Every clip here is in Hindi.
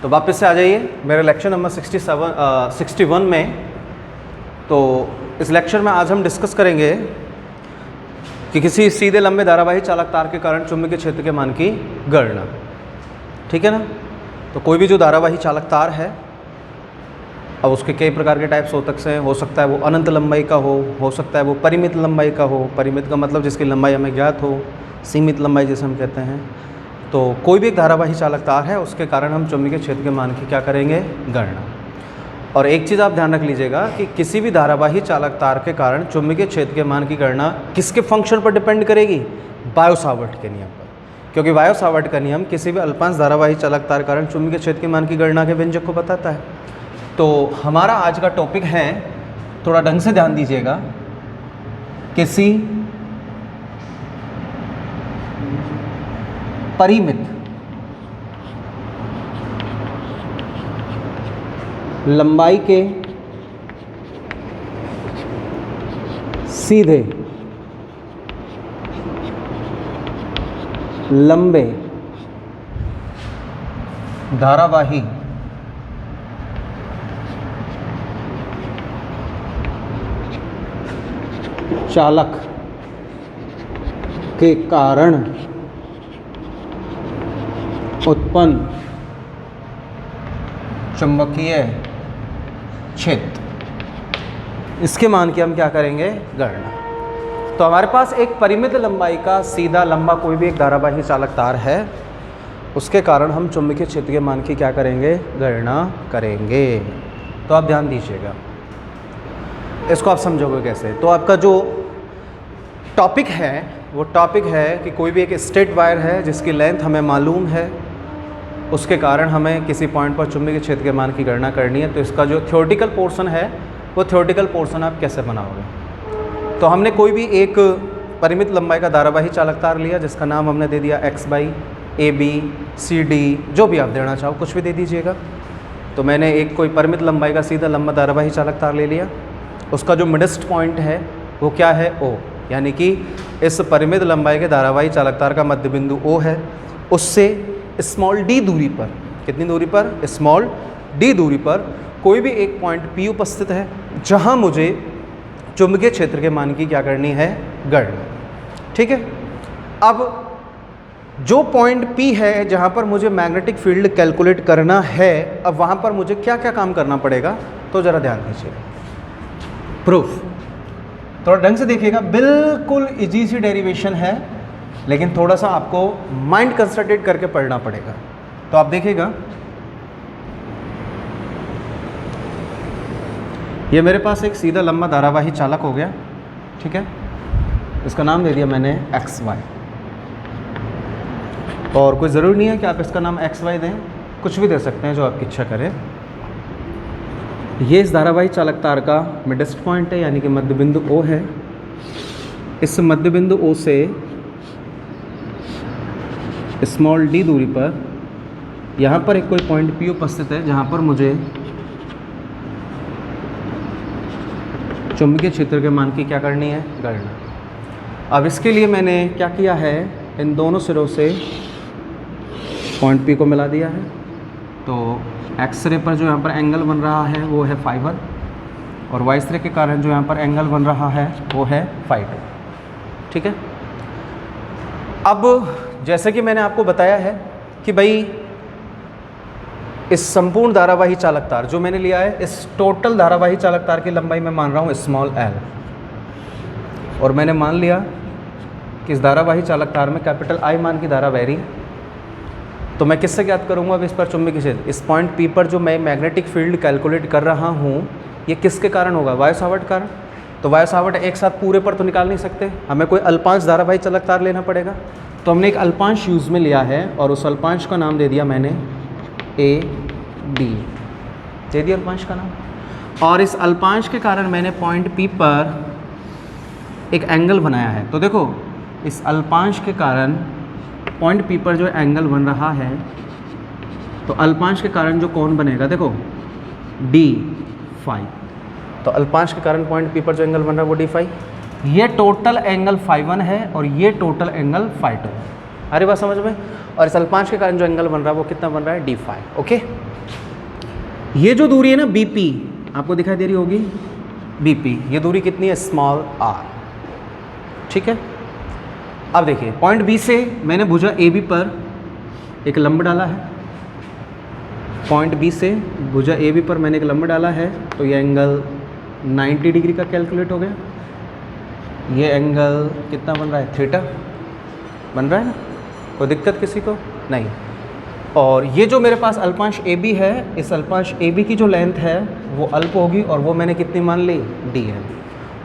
तो वापस से आ जाइए मेरे लेक्चर नंबर 61 में। तो इस लेक्चर में आज हम डिस्कस करेंगे कि किसी सीधे लंबे धारावाही चालक तार के कारण चुंबकीय क्षेत्र के मान की गणना। ठीक है ना। तो कोई भी जो धारावाही चालक तार है, अब उसके कई प्रकार के टाइप्स हो सकता है वो अनंत लंबाई का हो सकता है वो परिमित लंबाई का हो। परिमित का मतलब जिसकी लंबाई हमें ज्ञात हो, सीमित लंबाई जिसे हम कहते हैं। तो कोई भी एक धारावाही चालक तार है, उसके कारण हम चुंबकीय क्षेत्र के मान की क्या करेंगे, गणना। और एक चीज़ आप ध्यान रख लीजिएगा कि किसी भी धारावाही चालक तार के कारण चुंबकीय क्षेत्र के मान की गणना किसके फंक्शन पर डिपेंड करेगी, बायो-सावर्ट के नियम पर। क्योंकि बायो-सावर्ट का नियम किसी भी अल्पांश धारावाही चालक तार कारण चुंबकीय क्षेत्र के मान की गणना के व्यंजक को बताता है। तो हमारा आज का टॉपिक है, थोड़ा ढंग से ध्यान दीजिएगा, किसी परिमित लंबाई के सीधे लंबे धारावाही चालक के कारण उत्पन्न चुंबकीय क्षेत्र, इसके मान की हम क्या करेंगे, गणना। तो हमारे पास एक परिमित लंबाई का सीधा लंबा कोई भी एक धारावाही चालक तार है, उसके कारण हम चुंबकीय क्षेत्र के मान की क्या करेंगे, गणना करेंगे। तो आप ध्यान दीजिएगा, इसको आप समझोगे कैसे। तो आपका जो टॉपिक है वो टॉपिक है कि कोई भी एक स्ट्रेट वायर है जिसकी लेंथ हमें मालूम है, उसके कारण हमें किसी पॉइंट पर चुंबकीय क्षेत्र के मान की गणना करनी है। तो इसका जो थ्योरेटिकल पोर्शन है वो थ्योरेटिकल पोर्शन आप कैसे बनाओगे। तो हमने कोई भी एक परिमित लंबाई का धारावाही चालक तार लिया जिसका नाम हमने दे दिया X by A B C D, जो भी आप देना चाहो कुछ भी दे दीजिएगा। तो मैंने एक कोई परिमित लंबाई का सीधा लंबा धारावाही चालक तार ले लिया, उसका जो मिडेस्ट पॉइंट है वो क्या है, ओ, यानी कि इस परिमित लंबाई के धारावाही चालक तार का मध्य बिंदु ओ है। उससे स्मॉल डी दूरी पर, कितनी दूरी पर, स्मॉल डी दूरी पर कोई भी एक पॉइंट पी उपस्थित है जहां मुझे चुंबकीय क्षेत्र के मान की क्या करनी है, गणना। ठीक है। अब जो पॉइंट पी है जहां पर मुझे मैग्नेटिक फील्ड कैलकुलेट करना है, अब वहां पर मुझे क्या क्या काम करना पड़ेगा, तो ज़रा ध्यान दीजिए। प्रूफ थोड़ा ढंग से देखिएगा, बिल्कुल इजी सी डेरिवेशन है, लेकिन थोड़ा सा आपको माइंड कंसंट्रेट करके पढ़ना पड़ेगा। तो आप देखिएगा, ये मेरे पास एक सीधा लंबा धारावाही चालक हो गया। ठीक है। इसका नाम दे दिया मैंने एक्स वाई, और कोई ज़रूरी नहीं है कि आप इसका नाम एक्स वाई दें, कुछ भी दे सकते हैं जो आपकी इच्छा करे। ये इस धारावाही चालक तार का मिडेस्ट पॉइंट है, यानी कि मध्य बिंदु ओ है। इस मध्य बिंदु ओ से स्मॉल डी दूरी पर यहाँ पर एक कोई पॉइंट पी उपस्थित है जहाँ पर मुझे चुंबकीय क्षेत्र के मान की क्या करनी है, गणना। अब इसके लिए मैंने क्या किया है, इन दोनों सिरों से पॉइंट पी को मिला दिया है। तो एक्स-रे पर जो यहाँ पर एंगल बन रहा है वो है फाई 1, और वाई-रे के कारण जो यहाँ पर एंगल बन रहा है वो है फाई 2। ठीक है। अब जैसे कि मैंने आपको बताया है कि भाई इस संपूर्ण धारावाही चालक तार जो मैंने लिया है, इस टोटल धारावाही चालक तार की लंबाई मैं मान रहा हूँ स्मॉल एल, और मैंने मान लिया कि इस धारावाही चालक तार में कैपिटल आई मान की धारा बह रही है। तो मैं किससे ज्ञात करूँगा अब इस पर चुंबकीय क्षेत्र, इस पॉइंट पी पर जो मैं मैग्नेटिक फील्ड कैलकुलेट कर रहा हूँ ये किसके कारण होगा, बायो-सावर्ट कारण। तो बायो-सावर्ट एक साथ पूरे पर तो निकाल नहीं सकते, हमें कोई अल्पांश धारावाही चालक तार लेना पड़ेगा। तो हमने एक अल्पांश यूज़ में लिया है, और उस अल्पांश का नाम दे दिया मैंने ए डी, दे दिया अल्पांश का नाम। और इस अल्पांश के कारण मैंने पॉइंट पी पर एक एंगल बनाया है। तो देखो, इस अल्पांश के कारण पॉइंट पी पर जो एंगल बन रहा है, तो अल्पांश के कारण जो कोण बनेगा, देखो डी फाई। तो अल्पांश के कारण पॉइंट पी पर जो एंगल बन रहा है वो डी फाई। ये टोटल एंगल फाई 1 है और ये टोटल एंगल फाई 2 है। अरे बात समझ में। और इस अल्पांश के कारण जो एंगल बन रहा है वो कितना बन रहा है, डी फाई। ओके, ये जो दूरी है ना बीपी, आपको दिखाई दे रही होगी बीपी, ये दूरी कितनी है, स्मॉल आर। ठीक है, अब देखिए पॉइंट बी से मैंने भुजा ए बी पर एक लंब डाला है, पॉइंट बी से भुजा ए बी पर मैंने एक लंब डाला है, तो ये एंगल 90 डिग्री का कैलकुलेट हो गया। ये एंगल कितना बन रहा है, थीटा बन रहा है ना, कोई दिक्कत किसी को नहीं। और ये जो मेरे पास अल्पांश ए बी है, इस अल्पांश ए बी की जो लेंथ है वो अल्प होगी, और वो मैंने कितनी मान ली, डी है।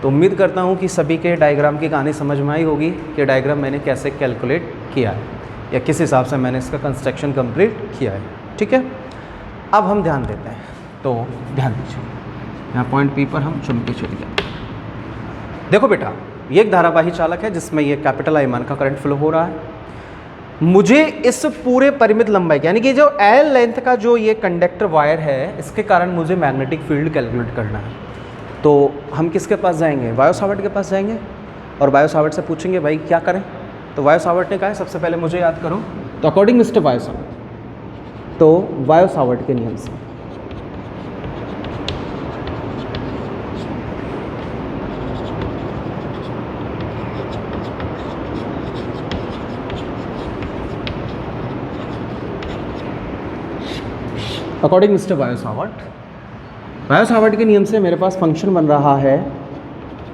तो उम्मीद करता हूँ कि सभी के डायग्राम की कहानी समझ में आई होगी कि डायग्राम मैंने कैसे कैलकुलेट किया है या किस हिसाब से मैंने इसका कंस्ट्रक्शन कंप्लीट किया है। ठीक है, अब हम ध्यान देते हैं, तो ध्यान दीजिए, यहाँ पॉइंट पी पर हम चुन के चलिए। देखो बेटा, ये एक धारावाही चालक है जिसमें ये कैपिटल आई मान का करंट फ्लो हो रहा है। मुझे इस पूरे परिमित लंबाई यानी कि जो एल लेंथ का जो ये कंडक्टर वायर है, इसके कारण मुझे मैग्नेटिक फील्ड कैलकुलेट करना है। तो हम किसके पास जाएंगे, बायो सावर्ट के पास जाएंगे, और बायो सावर्ट से पूछेंगे भाई क्या करें। तो बायो सावर्ट ने कहा है सबसे पहले मुझे याद करो, तो अकॉर्डिंग मिस्टर बायो सावर्ट, तो बायो सावर्ट के नियम से अकॉर्डिंग मिस्टर बायो सावर्ट के नियम से मेरे पास फंक्शन बन रहा है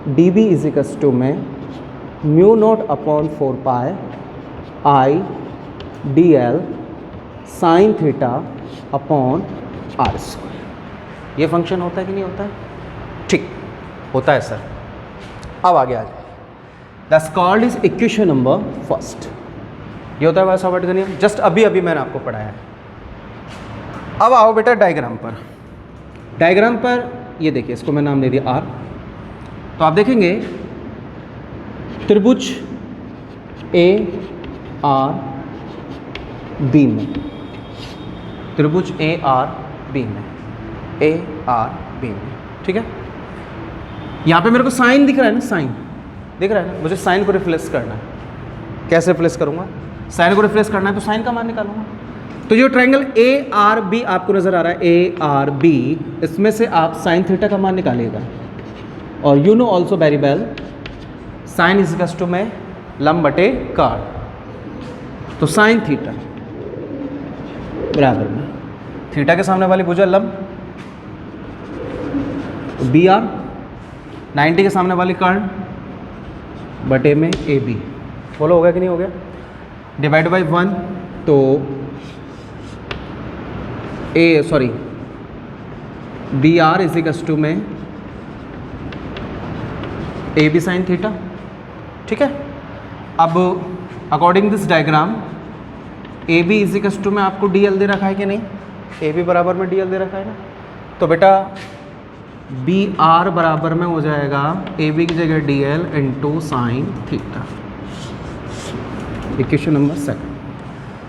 D B is equals to में mu naught upon 4 pi I D L sine theta upon R square. ये फंक्शन होता है कि नहीं होता है, ठीक होता है सर। अब आगे आ जाए, that's called is equation number first. ये होता है बायो सावर्ट का नियम, जस्ट अभी अभी मैंने आपको पढ़ाया है। अब आओ बेटा डायग्राम पर। डायग्राम पर ये देखिए, इसको मैं नाम दे दिया आर। तो आप देखेंगे त्रिभुज ए आर बी में, त्रिभुज ए आर बी में, ए आर बी में, ठीक है। यहाँ पे मेरे को साइन दिख रहा है ना, साइन दिख रहा है ना, मुझे साइन को रिप्लेस करना है। कैसे रिप्लेस करूँगा, साइन को रिप्लेस करना है तो साइन का मान निकालूंगा। तो जो ट्रायंगल ए आर बी आपको नज़र आ रहा है, ए आर बी, इसमें से आप साइन थीटा का मान निकालिएगा। और you know also very well sine is equals to में लंब बटे कॉर्ड। तो साइन थीटा बराबर में थीटा के सामने वाली भुजा लंब, तो बी आर 90 के सामने वाली कर्ण बटे में ए बी। फॉलो हो गया कि नहीं हो गया, डिवाइड बाई 1, तो B R is equals to में ए बी साइन थीटा, ठीक है। अब according this diagram A B is equals to में आपको डी एल दे रखा है कि नहीं, ए बी बराबर में डी एल दे रखा है ना। तो बेटा बी आर बराबर में हो जाएगा ए बी की जगह D L into sine theta, equation number 2।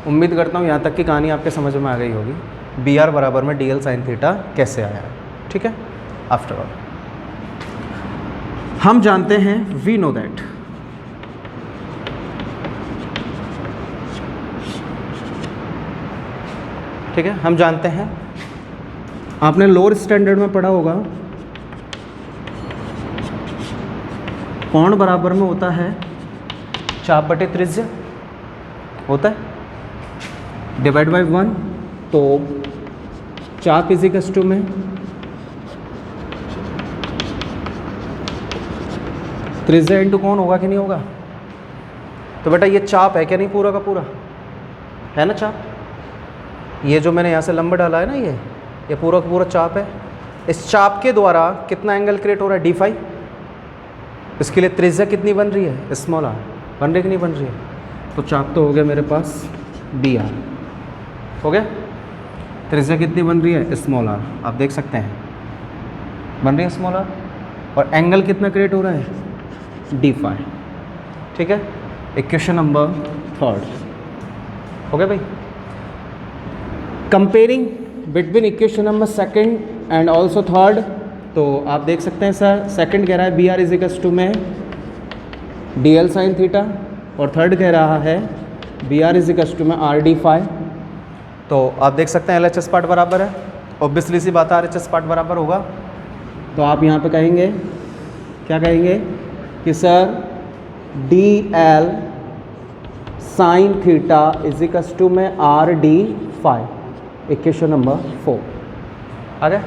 उम्मीद करता हूँ यहाँ तक की कहानी आपके समझ में आ गई होगी, बी आर बराबर में डी एल साइन थीटा कैसे आया है, ठीक है। आफ्टर ऑल हम जानते हैं, वी नो दैट ठीक है, हम जानते हैं, आपने लोअर स्टैंडर्ड में पढ़ा होगा, कोण बराबर में होता है चाप बटे त्रिज्या होता है, डिवाइड बाई 1। तो चाप इज इक्वल्स टू में त्रिज्या इंटू कोण होगा कि नहीं होगा। तो बेटा ये चाप है क्या नहीं, पूरा का पूरा है ना चाप। ये जो मैंने यहाँ से लंब डाला है ना, ये पूरा का पूरा चाप है। इस चाप के द्वारा कितना एंगल क्रिएट हो रहा है, डी फाई। इसके लिए त्रिज्या कितनी बन रही है, स्मॉल आर बन रही कि नहीं बन रही है। तो चाप तो हो गया मेरे पास बी आर, हो गया। त्रिज्या कितनी बन रही है, स्मॉल आर, आप देख सकते हैं बन रही है स्मॉल आर। और एंगल कितना क्रिएट हो रहा है, डी फाई, ठीक है। इक्वेशन नंबर 3 हो गया भाई। Comparing between equation number 2 and also 3, तो आप देख सकते हैं सर, सेकंड कह रहा है B R is equals to में डी एल साइन थीटा, और थर्ड कह रहा है B R is equal to में आर डी फाई। तो आप देख सकते हैं एल एच एस पार्ट बराबर है, ऑब्वियसली सी बात है आर एच एस पार्ट बराबर होगा। तो आप यहाँ पे कहेंगे, क्या कहेंगे कि sir D L sine theta is equal to में R D phi. Equation number 4 आ गया।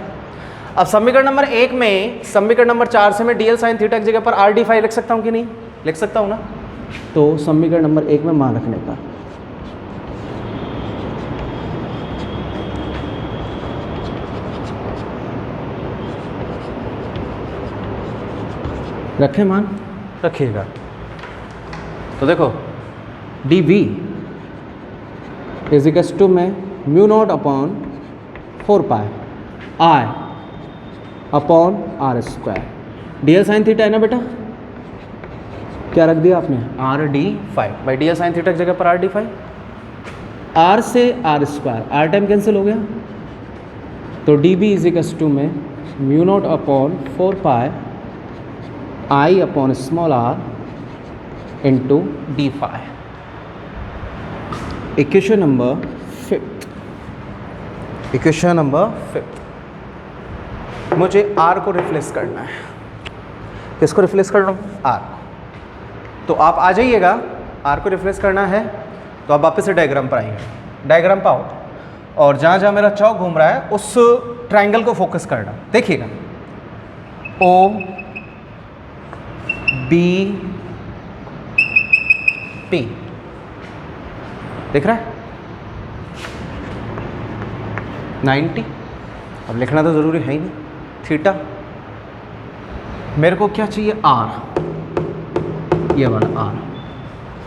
अब समीकरण नंबर 1 में समीकरण नंबर 4 से मैं डी एल साइन थीटा की जगह पर आर डी फाई लिख सकता हूँ कि नहीं? लिख सकता हूँ ना। तो समीकरण नंबर 1 में मान रखने का, रखें मान, रखिएगा। तो देखो D we is equal to में mu naught upon 4 pi I upon R square. D L sine theta है ना बेटा, क्या रख दिया आपने? R D phi. भाई डी एल साइन थीटा की जगह पर आर डी फाई, आर से R square, R time cancel हो गया। तो D B is equal to में mu naught upon 4 pi I upon small R into D phi. Equation number 5। Equation number 5, मुझे आर को रिप्लेस करना है। किसको रिप्लेस कर रहा हूँ? आर को। तो आप आ जाइएगा, आर को रिप्लेस करना है तो आप वापस से डायग्राम पर आइएगा। डायग्राम पाओ और जहाँ जहाँ मेरा चौक घूम रहा है उस ट्राइंगल को फोकस करना। देखिएगा ओ बी पी, दिख रहा है 90। अब लिखना तो ज़रूरी है ही नहीं। थीटा मेरे को क्या चाहिए? आर, ये वाला आर,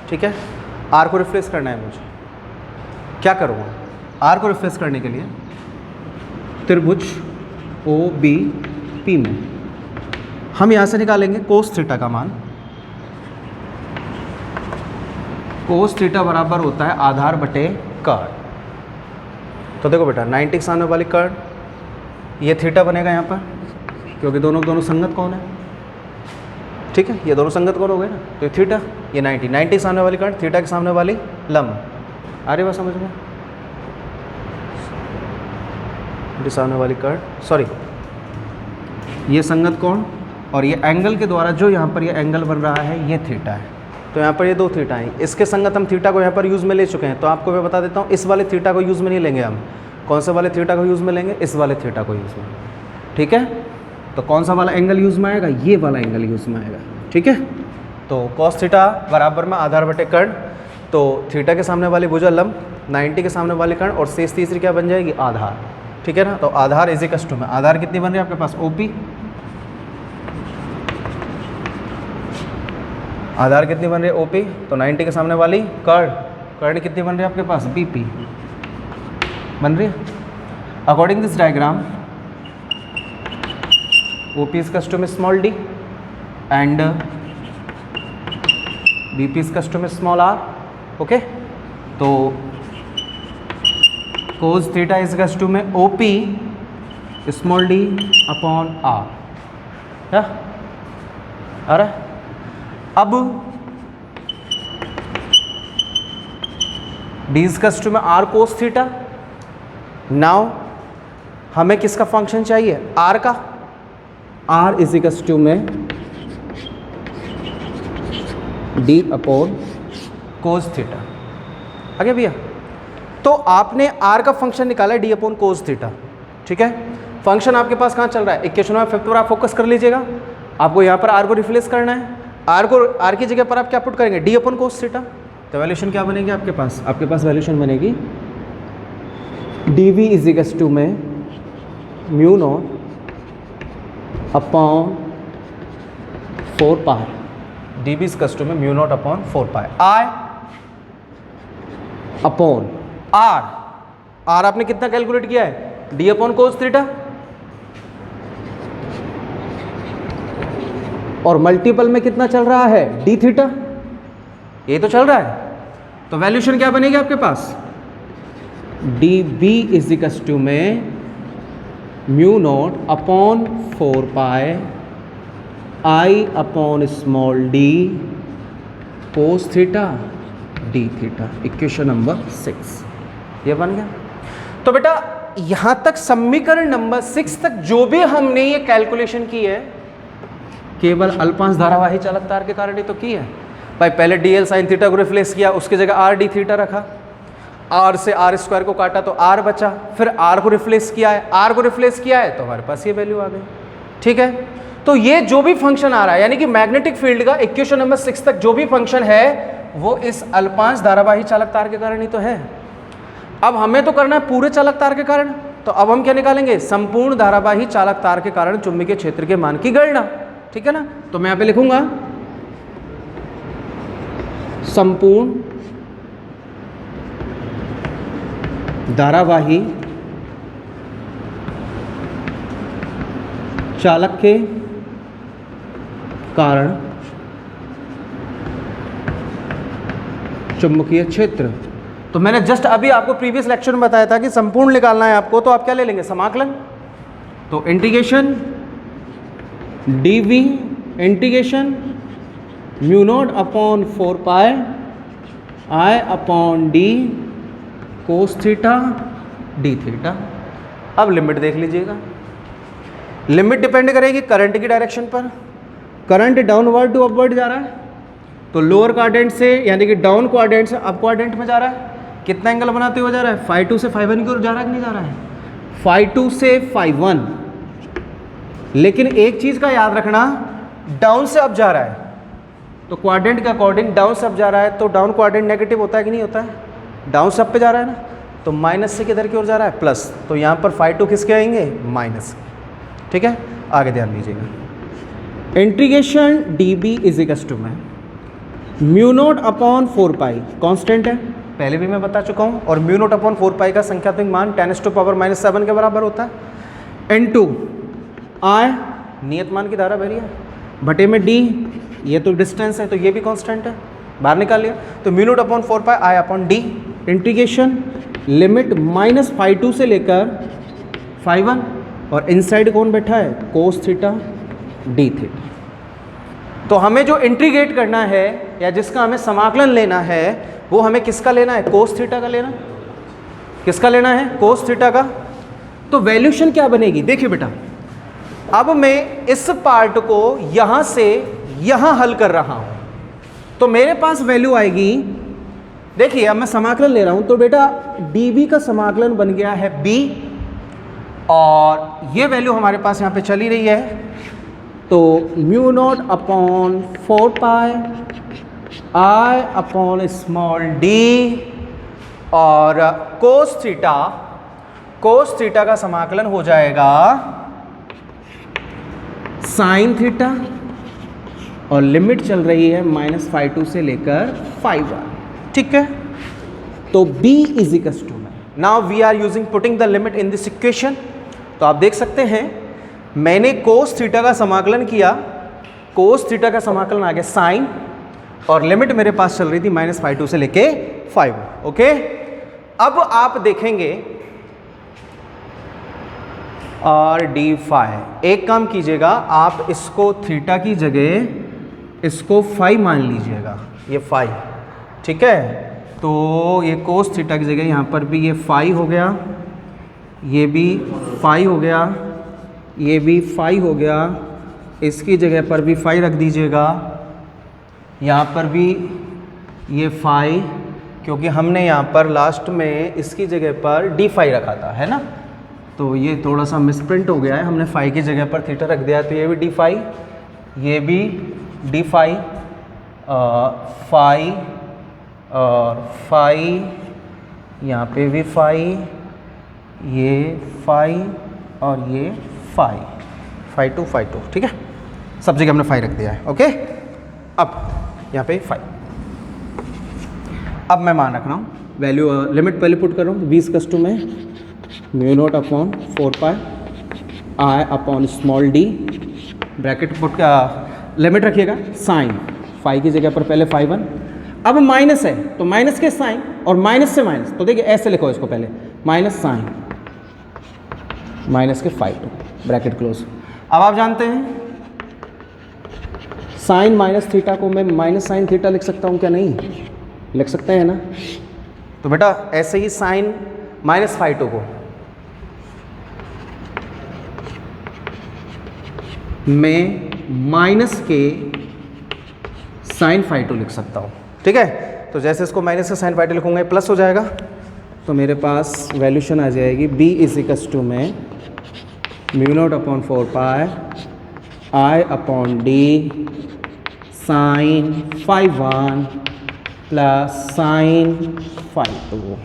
ठीक है। आर को रिप्लेस करना है मुझे। क्या करूँगा? आर को रिप्लेस करने के लिए त्रिभुज ओ बी पी में हम यहाँ से निकालेंगे कोस थीटा का मान। कोस थीटा बराबर होता है आधार बटे कर्ण। तो देखो बेटा 90 के सामने वाली कर्ण, ये थीटा बनेगा यहाँ पर, क्योंकि दोनों संगत कौन है? ठीक है, ये दोनों संगत कौन हो गए ना, तो ये थीटा, ये 90 के सामने वाली कर्ण, थीटा के सामने वाली लंब। आ रही बात समझ में? सामने वाली कर्ण, सॉरी ये संगत कोण और ये एंगल के द्वारा जो यहाँ पर ये एंगल बन रहा है ये थीटा है। तो यहाँ पर ये 2 थीटा हैं, इसके संगत हम थीटा को यहाँ पर यूज़ में ले चुके हैं। तो आपको मैं बता देता हूँ, इस वाले थीटा को यूज़ में नहीं लेंगे हम। कौन से वाले थीटा को यूज़ में लेंगे? इस वाले थीटा को यूज़ में, ठीक है। तो कौन सा वाला एंगल यूज़ में आएगा? ये वाला एंगल यूज़ में आएगा, ठीक है। तो कॉस थीटा बराबर में आधार बटे कर्ण, तो थीटा के सामने वाली भुजा लंब, 90 के सामने वाली कर्ण और शेष तीसरी क्या बन जाएगी? आधार, ठीक है ना। तो आधार इज इक्वल टू में आधार कितनी बन रही है आपके पास? ओपी। आधार कितनी बन रही है? ओपी। तो 90 के सामने वाली कर्ण कितनी बन रही है आपके पास? बीपी बन रही है। According this diagram OP is equal to में small D and BP is equal to में स्मॉल आर, ओके। तो cos theta is equal to में OP small D upon R, क्या आ रहा है? अब डी इज इक्वल टू में आर कोस थीटा। नाउ हमें किसका फंक्शन चाहिए? आर का। आर इज इक्वल टू में डी अपॉन कोस थीटा। आगे भैया, तो आपने आर का फंक्शन निकाला है डी अपॉन कोस थीटा, ठीक है। फंक्शन आपके पास कहाँ चल रहा है? इक्वेशन में 5 पर आप फोकस कर लीजिएगा। आपको यहाँ पर आर को रिप्लेस करना है। आर की जगह पर आप क्या पुट करेंगे? D upon cos theta. तो वैल्यूशन क्या बनेगी आपके पास? आपके पास वैल्यूशन बनेगी D we is equal to में mu naught upon 4 pi. D B is equal to में mu naught upon 4 pi I upon R. R आपने कितना कैलकुलेट किया है? डी अपॉन कोस थीटा और मल्टीपल में कितना चल रहा है? डी थीटा, ये तो चल रहा है। तो वैल्यूशन क्या बनेगी आपके पास? D B is equal to में mu naught upon 4 pi I upon small D cos theta D theta, equation number 6 ये बन गया। तो बेटा यहाँ तक समीकरण नंबर 6 तक जो भी हमने ये कैलकुलेशन की है केवल अल्पांश धारावाही चालक तार के कारण ही तो की है भाई। पहले dl sin थीटा को रिप्लेस किया, उसकी जगह r d थीटा रखा, r से r स्क्वायर को काटा तो r बचा, फिर r को रिप्लेस किया है, r को रिप्लेस किया है तो हमारे पास ये वैल्यू आ गई। ठीक है, तो ये जो भी फंक्शन आ रहा है यानी कि मैग्नेटिक फील्ड का इक्वेशन नंबर 6 तक जो भी फंक्शन है वो इस अल्पांश धारावाही चालक तार के कारण ही तो है। अब हमें तो करना है पूरे चालक तार के कारण, तो अब हम क्या निकालेंगे, संपूर्ण धारावाही चालक तार के कारण चुंबकीय क्षेत्र के मान की गणना। ठीक है ना, तो मैं यहाँ पे लिखूंगा संपूर्ण धारावाही चालक के कारण चुंबकीय क्षेत्र। तो मैंने जस्ट अभी आपको प्रीवियस लेक्चर में बताया था कि संपूर्ण निकालना है आपको, तो आप क्या ले लेंगे, समाकलन। तो integration dv integration mu naught upon 4 pi i upon d cos theta d theta. अब लिमिट देख लीजिएगा, लिमिट डिपेंड करेगी करंट की डायरेक्शन पर। करंट डाउनवर्ड टू अपवर्ड जा रहा है, तो लोअर क्वाड्रेंट से यानी कि डाउन क्वाड्रेंट से अप क्वाड्रेंट में जा रहा है। कितना एंगल बनाते हुए जा रहा है, φ2 से φ1 की ओर जा रहा है कि नहीं जा रहा है, φ2 से φ1। लेकिन एक चीज़ का याद रखना, डाउन से अप जा रहा है तो क्वाड्रेंट के अकॉर्डिंग डाउन से अप जा रहा है तो डाउन क्वाड्रेंट नेगेटिव होता है कि नहीं होता है, डाउन से अप पे जा रहा है ना, तो माइनस से किधर की ओर जा रहा है, प्लस। तो यहाँ पर φ2 किसके आएंगे, माइनस। ठीक है, आगे ध्यान दीजिएगा। Integration dB is equal to में mu naught upon 4 pi constant है, पहले भी मैं बता चुका हूँ, और म्यू नॉट अपॉन 4 पाई का संख्यात्मक मान 10⁻⁻7 के बराबर होता है। इनटू I नियत मान की धारा बह रही है, बटे में d, ये तो डिस्टेंस है तो ये भी कांस्टेंट है, बाहर निकाल लिया। तो mu naught upon 4 pi I upon d, integration limit -φ2 से लेकर φ1, और इनसाइड कौन बैठा है, कोस थीटा d थीटा। तो हमें जो इंटीग्रेट करना है या जिसका हमें समाकलन लेना है वो हमें किसका लेना है, कोस थीटा का लेना। किसका लेना है, कोस थीटा का। तो वैल्यूशन क्या बनेगी, देखिए बेटा, अब मैं इस पार्ट को यहाँ से यहाँ हल कर रहा हूँ तो मेरे पास वैल्यू आएगी, देखिए अब मैं समाकलन ले रहा हूँ तो बेटा dB का समाकलन बन गया है b, और ये वैल्यू हमारे पास यहाँ पे चली रही है, तो mu naught upon 4 pi I upon small d, और कोस थीटा का समाकलन हो जाएगा साइन थीटा, और लिमिट चल रही है -φ2 से लेकर φ1। ठीक है, तो b इज इक्वल टू में, now we are using putting the limit in this equation. तो आप देख सकते हैं मैंने कोस थीटा का समाकलन किया, कोस थीटा का समाकलन आ गया साइन, और लिमिट मेरे पास चल रही थी -φ2 से लेके φ1। ओके, अब आप देखेंगे और डी फाई, एक काम कीजिएगा आप इसको थीटा की जगह इसको फाई मान लीजिएगा, ये फाई। ठीक है, तो ये कोस थीटा की जगह यहाँ पर भी ये फाई हो गया, ये भी फाई हो गया, ये भी फाई हो गया, इसकी जगह पर भी फाई रख दीजिएगा, यहाँ पर भी ये फाई, क्योंकि हमने यहाँ पर लास्ट में इसकी जगह पर डी फाई रखा था, है ना, तो ये थोड़ा सा मिसप्रिंट हो गया है, हमने फाई की जगह पर थीटा रख दिया है, तो ये भी डी फाई, ये भी डी फाई, फाई और फाई, यहाँ पे भी फाई, ये फाई और ये फाई, फाई टू। ठीक है, सब जगह हमने फाई रख दिया है। ओके, अब यहाँ पे फाई, अब मैं मान रख रहा हूँ वैल्यू, लिमिट पहले पुट कर रहा हूँ 20 में mu naught upon 4 pi I upon small d, bracket put का लिमिट रखिएगा साइन, फाई की जगह पर पहले φ1, अब माइनस है तो माइनस के साइन, और माइनस से माइनस, तो देखिए ऐसे लिखो इसको पहले, माइनस साइन माइनस के φ2, ब्रैकेट क्लोज। अब आप जानते हैं साइन माइनस थीटा को मैं माइनस साइन थीटा लिख सकता हूँ क्या, नहीं, लिख सकते हैं ना। तो बेटा ऐसे ही साइन माइनस फाई टू को मैं माइनस के साइन फाई टू लिख सकता हूँ, ठीक है। तो जैसे इसको माइनस के साइन फाई टू लिखूंगा प्लस हो जाएगा, तो मेरे पास वैल्यूशन आ जाएगी b इजिकल्स टू में mu naught upon 4 pi I upon D sine phi 1 plus sine phi 2।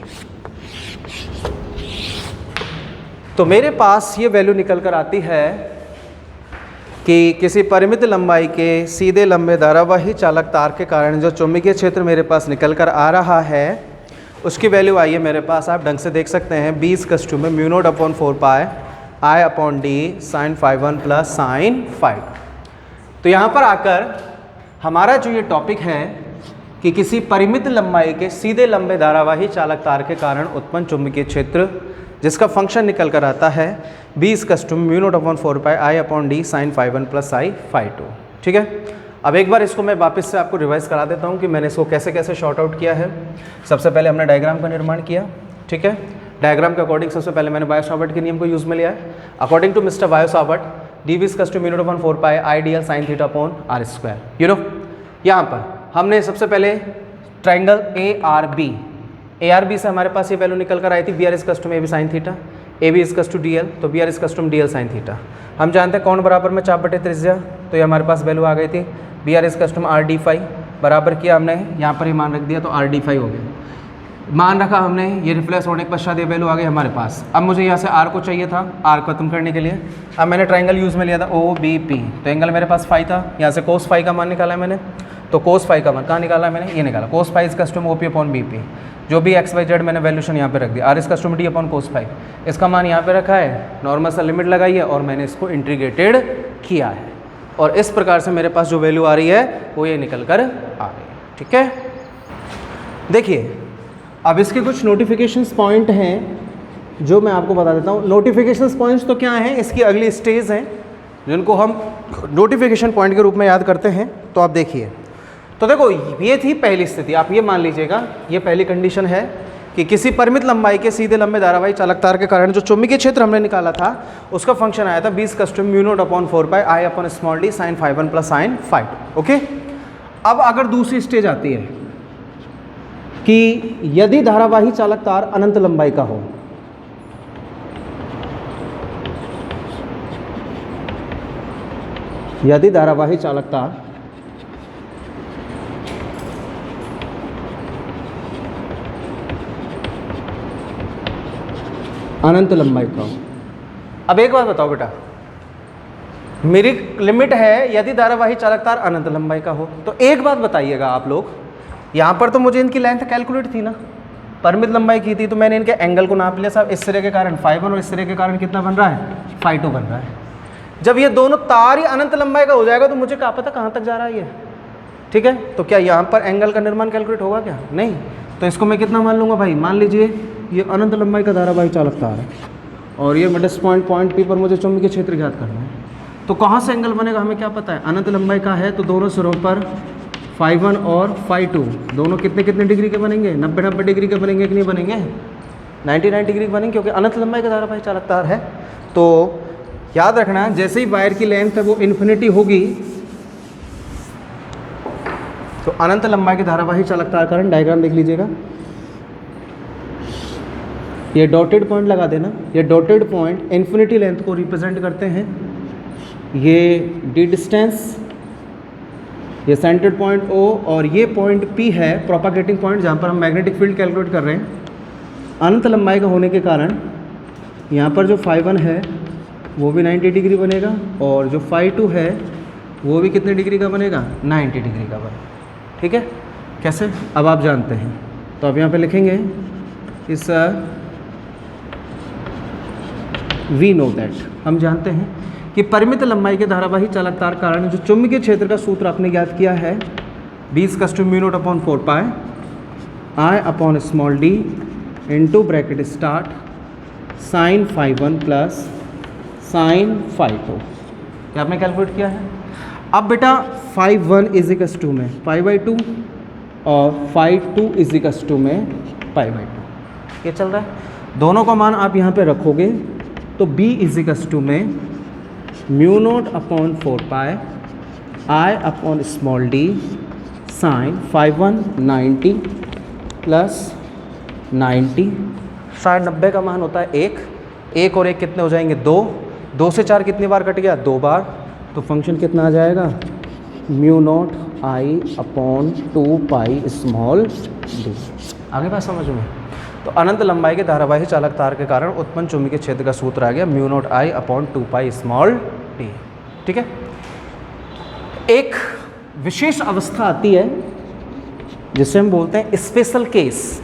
तो मेरे पास ये वैल्यू निकल कर आती है कि किसी परिमित लंबाई के सीधे लंबे धारावाही चालक तार के कारण जो चुंबकीय क्षेत्र मेरे पास निकल कर आ रहा है उसकी वैल्यू आई है मेरे पास, आप ढंग से देख सकते हैं 20 कस्टू में mu naught upon 4 pi I upon D sine phi 1 plus sine phi. तो यहाँ पर आकर हमारा जो ये टॉपिक है कि किसी परिमित लंबाई के सीधे लंबे धारावाही चालक तार के कारण उत्पन्न चुंबकीय क्षेत्र जिसका फंक्शन निकल कर आता है 20 equals to mu naught upon 4 pi I upon D sine phi 1 plus sine phi 2, ठीक है। अब एक बार इसको मैं वापस से आपको रिवाइज करा देता हूँ कि मैंने इसको कैसे कैसे शॉर्ट आउट किया है। सबसे पहले हमने डायग्राम का निर्माण किया, ठीक है। डायग्राम के अकॉर्डिंग सबसे पहले मैंने बायो-सावर्ट के नियम को यूज़ में लिया है। According to mister Biot Savart D B equals to mu naught upon 4 pi I D L sine theta upon R square, you know. यहाँ पर हमने सबसे पहले ट्राइंगल ए आर बी से हमारे पास ये वैल्यू निकल कर आई थी B R is equals to A B sine theta, A B is custom D L, तो B R is custom D L sine theta. हम जानते हैं कौन बराबर में चाप बटे त्रिज्या, तो ये हमारे पास वैल्यू आ गई थी B R is custom R D phi, बराबर किया हमने यहाँ पर ही मान रख दिया तो आर डी फाई हो गया, मान रखा हमने, ये रिफ्लेक्स होने के पश्चात ये वैल्यू आ गई हमारे पास। अब मुझे यहाँ से आर को चाहिए था, आर खत्म करने के लिए अब मैंने ट्राइंगल यूज़ में लिया था ओ बी पी, तो एंगल मेरे पास फाई था, यहाँ से कोस फाई का मान निकाला है मैंने, तो कोस फाई का मान कहाँ निकाला मैंने, ये निकाला cos phi is custom O P upon B P, जो भी एक्स वाई जेड मैंने वैल्यूशन यहाँ पे रख दिया, R is custom D upon cos phi, इसका मान यहाँ पे रखा है, नॉर्मल सा लिमिट लगाई है और मैंने इसको इंटीग्रेटेड किया है, और इस प्रकार से मेरे पास जो वैल्यू आ रही है वो ये निकल कर आ रही है, ठीक है। देखिए अब इसके कुछ नोटिफिकेशंस पॉइंट हैं जो मैं आपको बता देता हूँ। नोटिफिकेशंस पॉइंट्स तो क्या हैं, इसकी अगली स्टेज हैं जिनको हम नोटिफिकेशन पॉइंट के रूप में याद करते हैं। तो आप देखिए, तो देखो ये थी पहली स्थिति, आप ये मान लीजिएगा ये पहली कंडीशन है कि किसी परिमित लंबाई के सीधे लंबे धारावाही चालक तार के कारण जो चुंबकीय क्षेत्र हमने निकाला था उसका फंक्शन आया था 20 equals to mu naught upon 4 pi I upon small D sine phi 1 plus sine phi 2, okay. अब अगर दूसरी स्टेज आती है कि यदि धारावाही चालक तार अनंत लंबाई का हो, यदि धारावाही चालक तार अनंत लंबाई का हो। अब एक बात बताओ बेटा, मेरी लिमिट है यदि धारावाही चालक तार अनंत लंबाई का हो, तो एक बात बताइएगा आप लोग, यहाँ पर तो मुझे इनकी लेंथ कैलकुलेट थी ना, परिमित लंबाई की थी, तो मैंने इनके एंगल को नाप लिया साहब, इस सिरे के कारण फाई 1 और इस सिरे के कारण कितना बन रहा है, फाई 2 बन रहा है। जब ये दोनों तार ही अनंत लंबाई का हो जाएगा तो मुझे क्या पता कहाँ तक जा रहा है ये, ठीक है। तो क्या यहाँ पर एंगल का निर्माण कैलकुलेट होगा क्या, नहीं। तो इसको मैं कितना मान लूँगा भाई, मान लीजिए ये अनंत लंबाई का धारावाही चालक तार है और ये मिडस्ट पॉइंट पी पर मुझे चुंबकीय क्षेत्र ज्ञात करना है, तो कहाँ से एंगल बनेगा हमें क्या पता है, अनंत लंबाई का है तो दोनों सिरों पर फाई 1 और फाई 2 दोनों कितने कितने डिग्री के बनेंगे, 90 डिग्री के बनेंगे कि नहीं बनेंगे, 99 डिग्री के बनेंगे, क्योंकि अनंत लंबाई का धारावाही चालक तार है। तो याद रखना जैसे ही वायर की लेंथ है वो इन्फिनिटी होगी तो अनंत लंबाई के धारावाही चालक तार कारण डायग्राम देख लीजिएगा, ये डॉटेड पॉइंट लगा देना, ये डॉटेड पॉइंट इन्फिनिटी लेंथ को रिप्रेजेंट करते हैं, ये डी डिस्टेंस, ये सेंटर्ड पॉइंट ओ और ये पॉइंट पी है प्रोपागेटिंग पॉइंट जहाँ पर हम मैग्नेटिक फील्ड कैलकुलेट कर रहे हैं। अनंत लंबाई का होने के कारण यहाँ पर जो फाई 1 है वो भी 90 डिग्री बनेगा और जो फाई 2 है वो भी कितने डिग्री का बनेगा, 90 डिग्री का बनेगा, ठीक है। कैसे, अब आप जानते हैं, तो अब यहाँ पे लिखेंगे इस वी नो दैट, हम जानते हैं कि परिमित लंबाई के धारावाही चालक तार कारण जो चुंबकीय क्षेत्र का सूत्र आपने ज्ञात किया है 20 equals to mu naught upon 4 pi I upon small D into bracket start sine phi 1 plus sine phi 2, क्या आपने कैलकुलेट किया है। अब बेटा फाई 1 इज इक्वल्स टू में पाई बाई 2 और φ2 = में π/2। ये चल रहा है। दोनों का मान आप यहाँ पे रखोगे तो b = में μ0/4π I/d sin φ1 90 प्लस 90 साइन 90 का मान होता है 1 और 1 कितने हो जाएंगे 2 से 4 कितनी बार कट गया 2 बार, तो फंक्शन कितना आ जाएगा μ0I/2πd। आगे बात समझ में। तो अनंत लंबाई के धारावाही चालक तार के कारण उत्पन्न चुंबकीय क्षेत्र का सूत्र आ गया μ0I/2πd। ठीक है। एक विशेष अवस्था आती है जिसे हम बोलते हैं स्पेशल केस।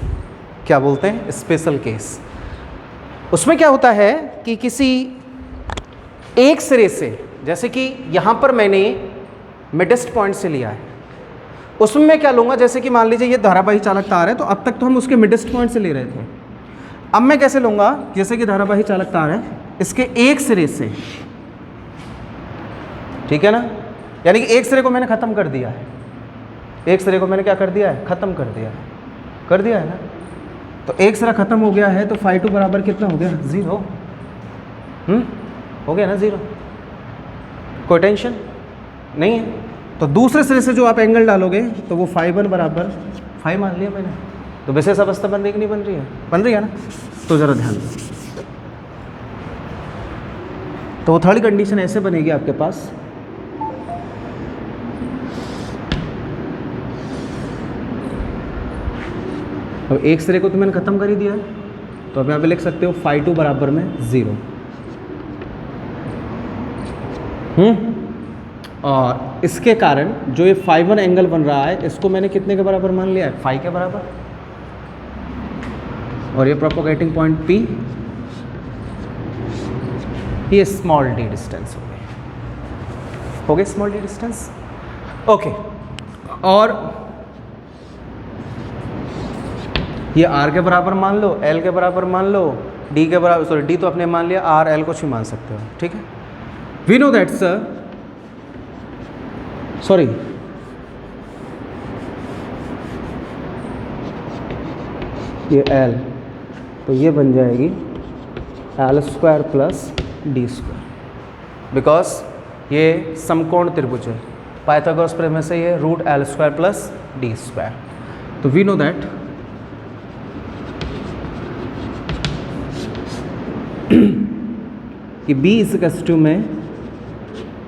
क्या बोलते हैं? Special case. उसमें क्या होता है कि किसी एक सिरे से, जैसे कि यहाँ पर मैंने मिडेस्ट पॉइंट से लिया है, उसमें मैं क्या लूँगा, जैसे कि मान लीजिए ये धारावाही चालक तार है, तो अब तक तो हम उसके मिडेस्ट पॉइंट से ले रहे थे। अब मैं कैसे लूँगा, जैसे कि धारावाही चालक तार है, इसके एक सिरे से, ठीक है ना, यानी कि एक सिरे को मैंने ख़त्म कर दिया है, एक सिरे को मैंने क्या कर दिया है, ख़त्म कर दिया है ना। तो एक सिरा ख़त्म हो गया है तो φ2 बराबर कितना हो गया 0। हो गया ना 0, कोई टेंशन नहीं है। तो दूसरे सिरे से जो आप एंगल डालोगे तो वो φ1 बराबर φ मान लिया मैंने। तो विशेष अवस्था बन रही कि नहीं बन रही है? बन रही है ना। तो ज़रा ध्यान दो। तो वो थर्ड कंडीशन ऐसे बनेगी आपके पास, अब एक सिरे को तो मैंने ख़त्म कर ही दिया है, तो अब यहाँ पे लिख सकते हो φ2 बराबर में 0। और इसके कारण जो ये φ1 एंगल बन रहा है, इसको मैंने कितने के बराबर मान लिया है, φ के बराबर। और ये प्रोपोगेटिंग पॉइंट P, ये स्मॉल d डिस्टेंस हो गए स्मॉल d डिस्टेंस। ओके, और ये r के बराबर मान लो, l के बराबर मान लो, d के बराबर, सॉरी d तो अपने मान लिया, r l कुछ भी मान सकते हो। ठीक है। We know that sir, sorry ये l, तो ये बन जाएगी l² + d², बिकॉज ये समकोण त्रिभुज है। पाइथागोरस प्रमेय से ये √l² + d²। तो वी नो दैट कि b = में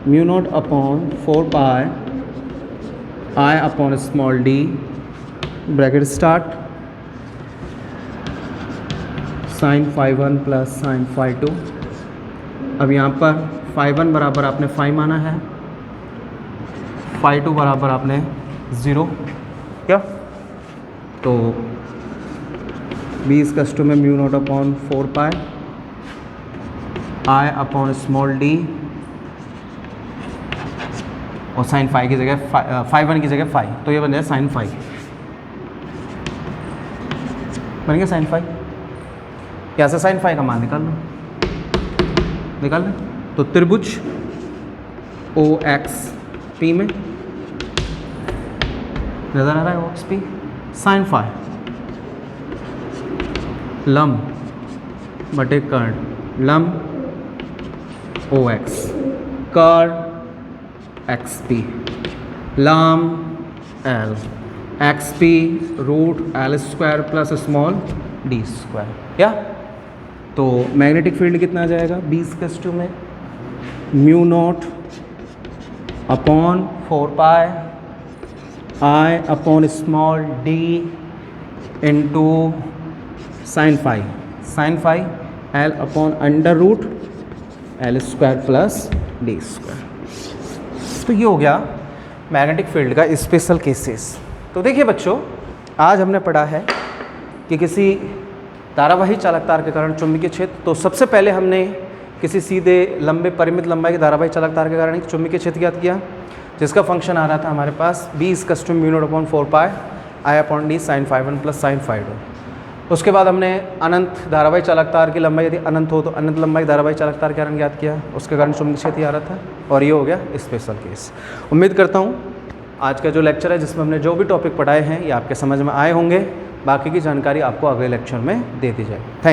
μ0/4π I/d bracket start sin φ1 + sin φ2। अब यहाँ पर φ1 बराबर आपने φ माना है, φ2 बराबर आपने 0, क्या? तो b = में μ0/4π I/d और sin φ की जगह φ1 की जगह φ, तो ये बन जाए sin φ, बन गया sin φ। यहाँ से sin φ का मान निकाल लें। तो त्रिभुज OXP में नजर आ रहा है OXP, sin φ लंब बटे कर्ण, लंब OX, कर्ण XP, लंब L, XP √l² + small d²। या तो मैग्नेटिक फील्ड कितना आ जाएगा b = में μ0/4π I/d into sin φ L/√l² + d²। तो ये हो गया मैग्नेटिक फील्ड का स्पेशल केसेस। तो देखिए बच्चों, आज हमने पढ़ा है कि किसी धारावाही चालक तार के कारण चुंबकीय क्षेत्र, तो सबसे पहले हमने किसी सीधे लंबे परिमित लंबाई के धारावाही चालक तार के कारण एक चुंबकीय क्षेत्र ज्ञात किया, जिसका फंक्शन आ रहा था हमारे पास b = μ0/4π I/d sin φ1 + sin φ2। उसके बाद हमने अनंत धारावाही चालक तार की लंबाई यदि अनंत हो तो अनंत लंबाई धारावाही चालक तार के कारण ज्ञात किया, उसके कारण चुंबकीय क्षेत्र आ रहा था, और ये हो गया स्पेशल केस। उम्मीद करता हूँ आज का जो लेक्चर है जिसमें हमने जो भी टॉपिक पढ़ाए हैं ये आपके समझ में आए होंगे। बाकी की जानकारी आपको अगले लेक्चर में दे दी जाएगी। थैंक